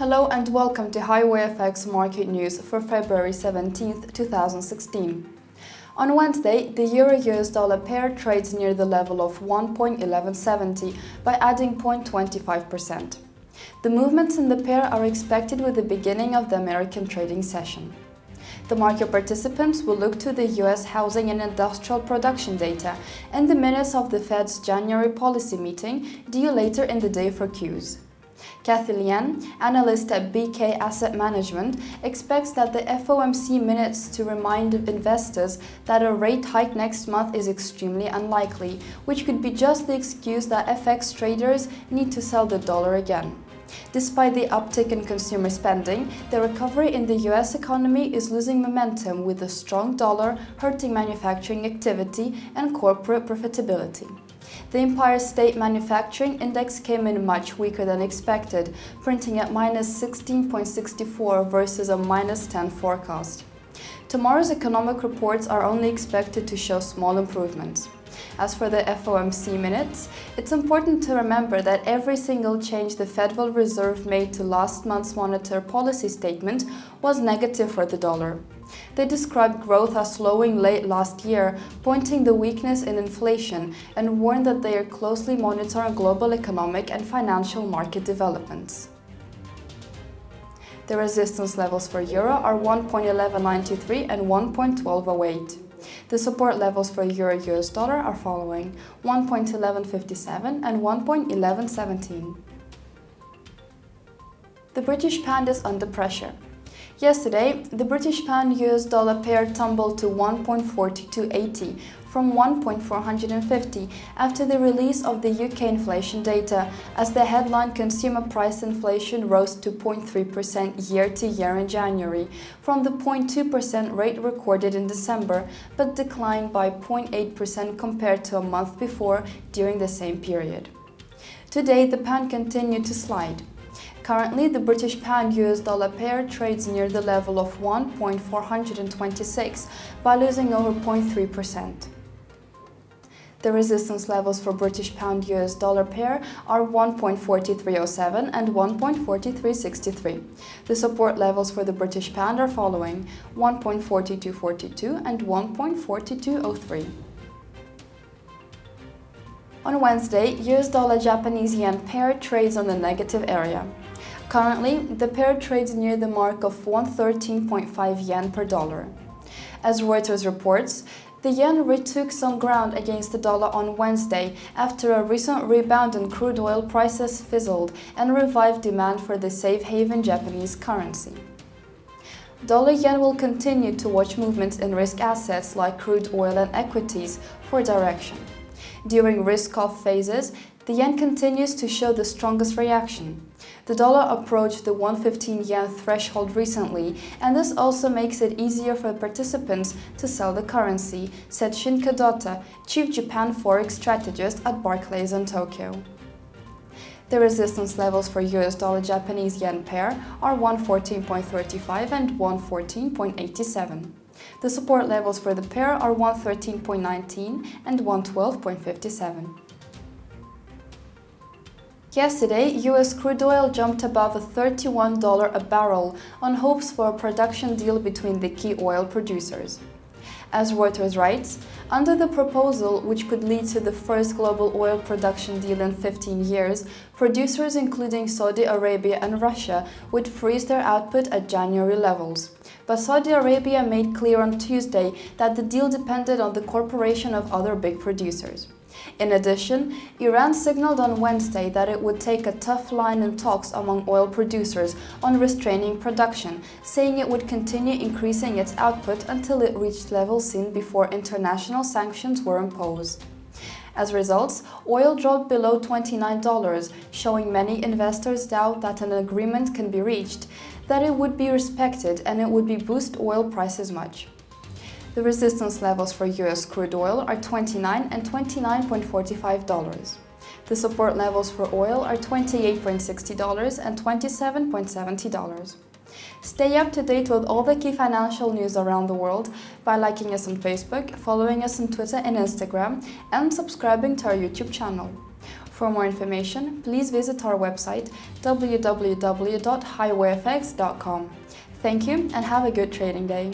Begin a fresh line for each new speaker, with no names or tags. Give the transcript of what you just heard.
Hello and welcome to HiWayFX market news for February 17, 2016. On Wednesday, the Euro-US dollar pair trades near the level of 1.1170 by adding 0.25%. The movements in the pair are expected with the beginning of the American trading session. The market participants will look to the US housing and industrial production data and the minutes of the Fed's January policy meeting due later in the day for Qs. Kathy Lian, analyst at BK Asset Management, expects that the FOMC minutes to remind investors that a rate hike next month is extremely unlikely, which could be just the excuse that FX traders need to sell the dollar again. Despite the uptick in consumer spending, the recovery in the US economy is losing momentum, with a strong dollar hurting manufacturing activity and corporate profitability. The Empire State Manufacturing Index came in much weaker than expected, printing at -16.64 versus a -10 forecast. Tomorrow's economic reports are only expected to show small improvements. As for the FOMC minutes, it's important to remember that every single change the Federal Reserve made to last month's monetary policy statement was negative for the dollar. They described growth as slowing late last year, pointing the weakness in inflation, and warned that they are closely monitoring global economic and financial market developments. The resistance levels for euro are 1.1193 and 1.1208. The support levels for euro-US dollar are following 1.1157 and 1.1117. The British pound is under pressure. Yesterday, the British pound-US dollar pair tumbled to 1.4280 from 1.450 after the release of the UK inflation data, as the headline consumer price inflation rose to 0.3% year-to-year in January, from the 0.2% rate recorded in December, but declined by 0.8% compared to a month before during the same period. Today, the pound continued to slide. Currently, the British pound-US dollar pair trades near the level of 1.426 by losing over 0.3%. The resistance levels for British pound-US dollar pair are 1.4307 and 1.4363. The support levels for the British pound are following 1.4242 and 1.4203. On Wednesday, US dollar Japanese yen pair trades on the negative area. Currently, the pair trades near the mark of 113.5 yen per dollar. As Reuters reports, the yen retook some ground against the dollar on Wednesday after a recent rebound in crude oil prices fizzled and revived demand for the safe haven Japanese currency. Dollar-yen will continue to watch movements in risk assets like crude oil and equities for direction. During risk-off phases, the yen continues to show the strongest reaction. The dollar approached the 115 yen threshold recently, and this also makes it easier for participants to sell the currency, said Shin Kadota, Chief Japan Forex Strategist at Barclays in Tokyo. The resistance levels for US dollar Japanese yen pair are 114.35 and 114.87. The support levels for the pair are 113.19 and 112.57. Yesterday, US crude oil jumped above $31 a barrel on hopes for a production deal between the key oil producers. As Reuters writes, under the proposal, which could lead to the first global oil production deal in 15 years, producers including Saudi Arabia and Russia would freeze their output at January levels. But Saudi Arabia made clear on Tuesday that the deal depended on the cooperation of other big producers. In addition, Iran signaled on Wednesday that it would take a tough line in talks among oil producers on restraining production, saying it would continue increasing its output until it reached levels seen before international sanctions were imposed. As a result, oil dropped below $29, showing many investors doubt that an agreement can be reached, that it would be respected, and it would boost oil prices much. The resistance levels for US crude oil are $29 and $29.45. The support levels for oil are $28.60 and $27.70. Stay up to date with all the key financial news around the world by liking us on Facebook, following us on Twitter and Instagram, and subscribing to our YouTube channel. For more information, please visit our website www.HiWayFX.com. Thank you and have a good trading day.